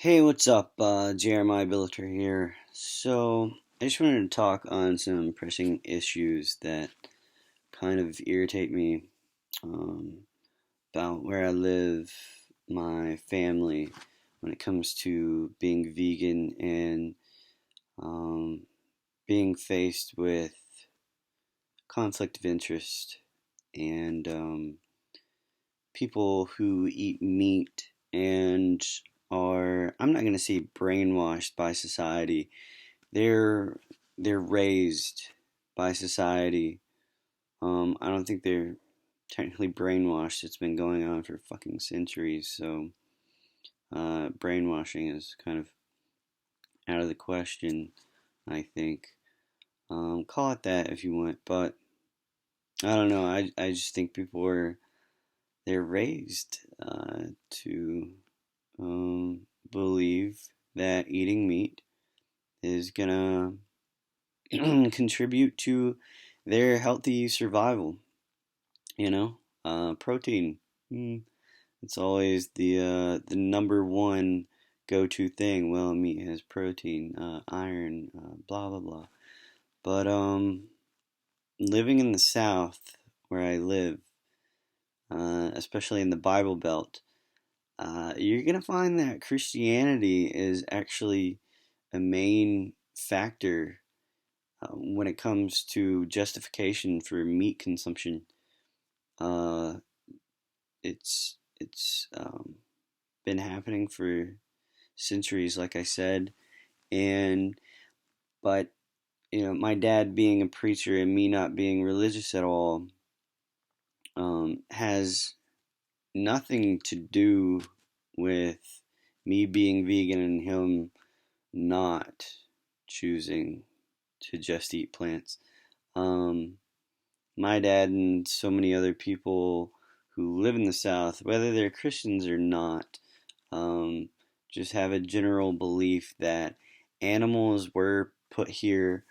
Hey, what's up? Jeremiah Billiter here. I just wanted to talk on some pressing issues that kind of irritate me um, about where I live, my family, when it comes to being vegan and um, being faced with conflict of interest and people who eat meat and are, I'm not going to say brainwashed by society. They're they're raised by society. I don't think they're technically brainwashed. It's been going on for fucking centuries. Brainwashing is kind of out of the question. I think. Call it that if you want, but I don't know. I just think people are they're raised to believe that eating meat is gonna contribute to their healthy survival. Protein. Mm, it's always the number one go-to thing. Well, meat has protein, iron, blah blah blah. But living in the South, where I live, especially in the Bible Belt, you're gonna find that Christianity is actually a main factor when it comes to justification for meat consumption. Uh, it's been happening for centuries, like I said, and but my dad being a preacher and me not being religious at all has nothing to do with me being vegan and him not choosing to just eat plants. Um, my dad and so many other people who live in the South, whether they're Christians or not, um, just have a general belief that animals were put here.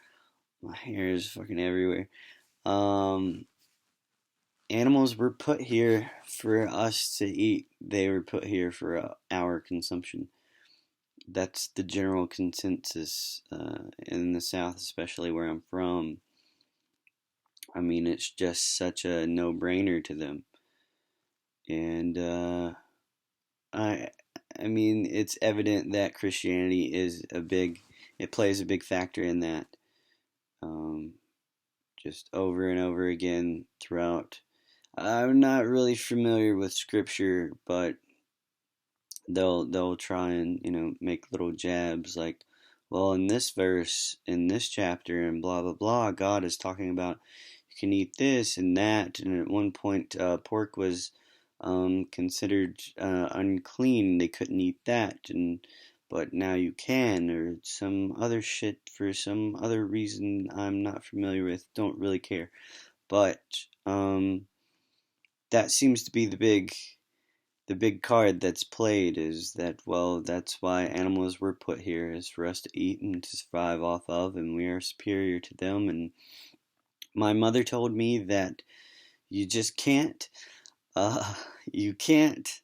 My hair is fucking everywhere. Um, Animals were put here for us to eat. They were put here for our consumption. That's the general consensus in the South, especially where I'm from. I mean, it's just such a no-brainer to them, and I, I mean, it's evident that Christianity it plays a big factor in that. Um, just over and over again throughout. I'm not really familiar with scripture, but they'll try and make little jabs like, well, in this verse, in this chapter, and blah blah blah, God is talking about you can eat this and that, and at one point, pork was considered unclean. They couldn't eat that, and but now you can, or some other shit for some other reason I'm not familiar with. Don't really care, but that seems to be the big card that's played is that, well, that's why animals were put here, is for us to eat and to survive off of, and we are superior to them. And my mother told me that you just can't, uh, you can't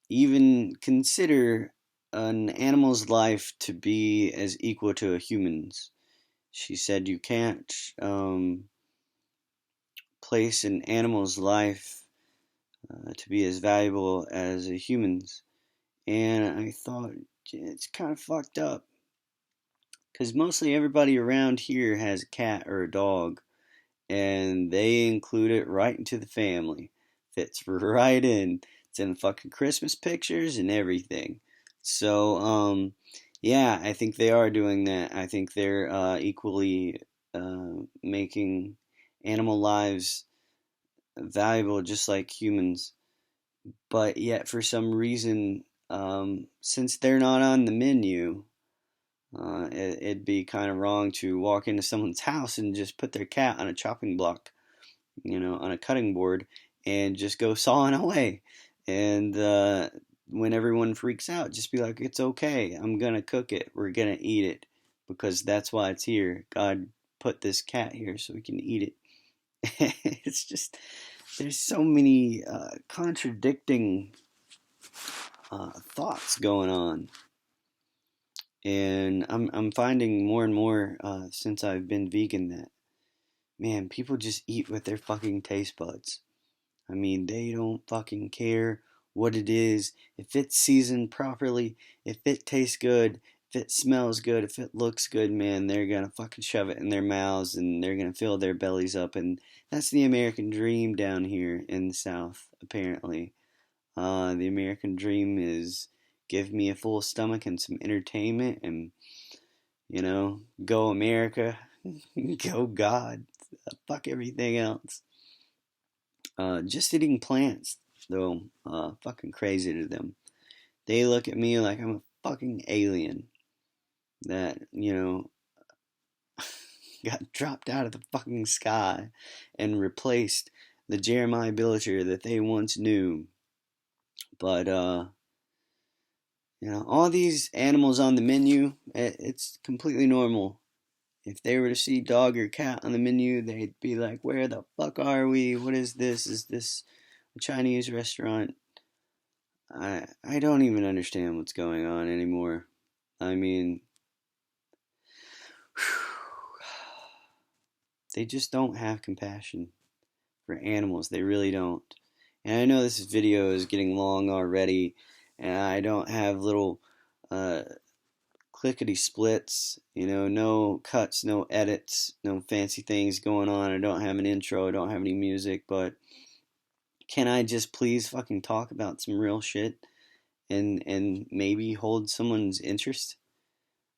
even consider an animal's life to be as equal to a human's. She said you can't place an animal's life to be as valuable as a human's. And I thought it's kind of fucked up because mostly everybody around here has a cat or a dog, and they include it right into the family. Fits right in. It's in fucking Christmas pictures and everything. So, yeah, I think they are doing that. I think they're equally making animal lives valuable just like humans. But yet, for some reason, since they're not on the menu, it'd be kind of wrong to walk into someone's house and just put their cat on a chopping block, on a cutting board, and just go sawing away. And when everyone freaks out, just be like, it's okay. I'm going to cook it. We're going to eat it because that's why it's here. God put this cat here so we can eat it. It's just, there's so many contradicting thoughts going on. And I'm finding more and more since I've been vegan that, man, people just eat with their fucking taste buds. I mean, they don't fucking care what it is. If it's seasoned properly, if it tastes good, if it smells good, if it looks good, man, they're gonna fucking shove it in their mouths and they're gonna fill their bellies up. And that's the American dream down here in the South, apparently. The American dream is give me a full stomach and some entertainment and, go America, go God, fuck everything else. Just eating plants, though, fucking crazy to them. They look at me like I'm a fucking alien that, got dropped out of the fucking sky and replaced the Jeremiah Villager that they once knew. But, all these animals on the menu, it's completely normal. If they were to see dog or cat on the menu, they'd be like, where the fuck are we? What is this? Is this a Chinese restaurant? I don't even understand what's going on anymore. I mean, they just don't have compassion for animals. They really don't. And I know this video is getting long already, and I don't have little clickety splits, no cuts, no edits, no fancy things going on. I don't have an intro, I don't have any music, but can I just please fucking talk about some real shit and maybe hold someone's interest?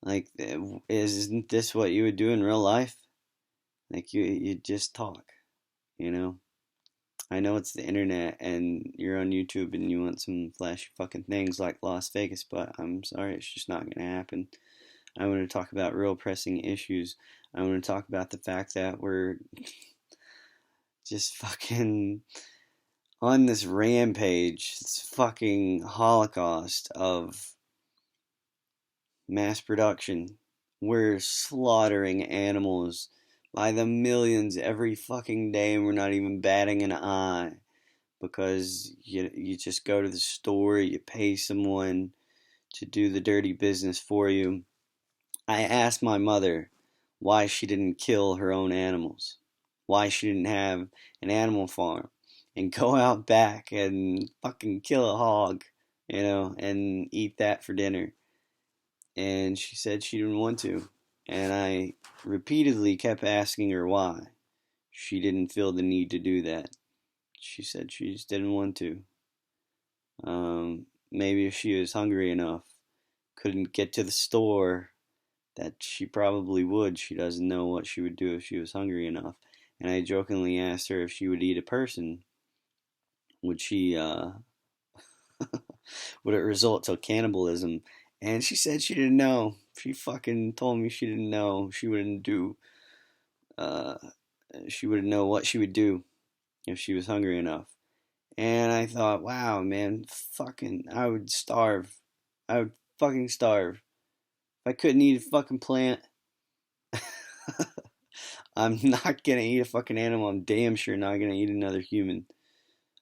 Like, isn't this what you would do in real life? Like, you just talk, you know? I know it's the internet and you're on YouTube and you want some flashy fucking things like Las Vegas, but I'm sorry, it's just not gonna happen. I want to talk about real pressing issues. I want to talk about the fact that we're just fucking on this rampage, this fucking holocaust of mass production. We're slaughtering animals by the millions every fucking day, and we're not even batting an eye because you just go to the store, you pay someone to do the dirty business for you. I asked my mother why she didn't kill her own animals, why she didn't have an animal farm and go out back and fucking kill a hog, and eat that for dinner. And she said she didn't want to. And I repeatedly kept asking her why she didn't feel the need to do that. She said she just didn't want to. Maybe if she was hungry enough, couldn't get to the store, that she probably would. She doesn't know what she would do if she was hungry enough. And I jokingly asked her if she would eat a person. Would she, would it result to cannibalism? And she said she didn't know. She fucking told me she didn't know. She wouldn't do, uh, she wouldn't know what she would do if she was hungry enough. And I thought, wow, man, fucking, I would starve. I would fucking starve. If I couldn't eat a fucking plant, I'm not gonna eat a fucking animal. I'm damn sure not gonna eat another human.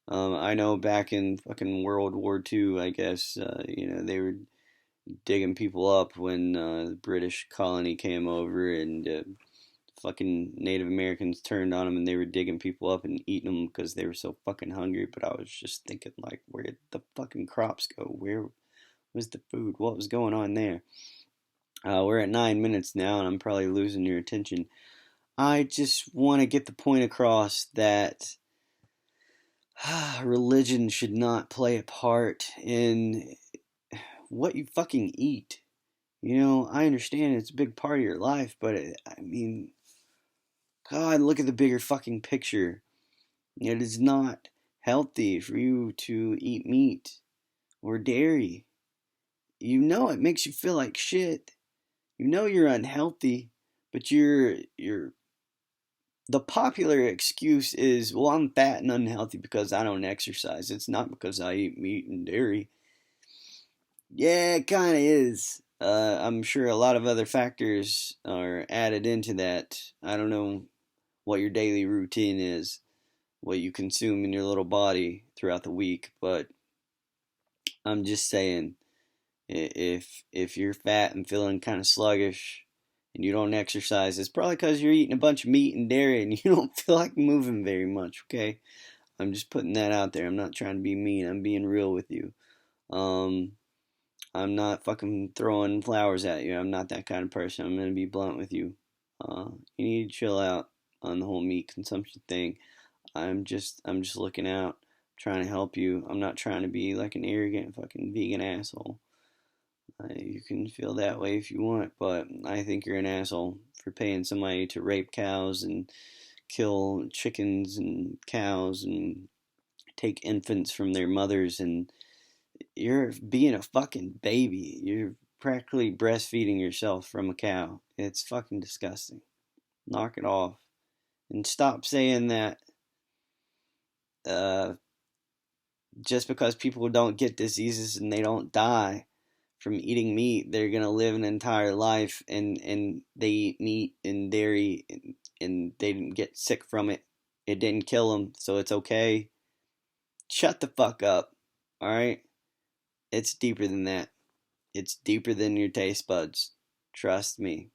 I know back in fucking World War II, I guess, they were digging people up when the British colony came over and fucking Native Americans turned on them and they were digging people up and eating them because they were so fucking hungry. But I was just thinking, like, where did the fucking crops go? Where was the food? What was going on there? We're at 9 minutes now and I'm probably losing your attention. I just want to get the point across that religion should not play a part in what you fucking eat. I understand it's a big part of your life, but I mean, God, look at the bigger fucking picture. It is not healthy for you to eat meat or dairy. It makes you feel like shit. You're unhealthy, but the popular excuse is, well, I'm fat and unhealthy because I don't exercise. It's not because I eat meat and dairy. Yeah, it kind of is. I'm sure a lot of other factors are added into that. I don't know what your daily routine is, what you consume in your little body throughout the week, but I'm just saying, if you're fat and feeling kind of sluggish and you don't exercise, it's probably because you're eating a bunch of meat and dairy and you don't feel like moving very much. Okay, I'm just putting that out there. I'm not trying to be mean. I'm being real with you. Um, I'm not fucking throwing flowers at you. I'm not that kind of person. I'm gonna be blunt with you. You need to chill out on the whole meat consumption thing. I'm just looking out, trying to help you. I'm not trying to be like an arrogant fucking vegan asshole. You can feel that way if you want, but I think you're an asshole for paying somebody to rape cows and kill chickens and cows and take infants from their mothers, and you're being a fucking baby. You're practically breastfeeding yourself from a cow. It's fucking disgusting. Knock it off. And stop saying that uh, just because people don't get diseases and they don't die from eating meat, they're gonna live an entire life and they eat meat and dairy and they didn't get sick from it. It didn't kill them, so it's okay. Shut the fuck up. All right? It's deeper than that. It's deeper than your taste buds. Trust me.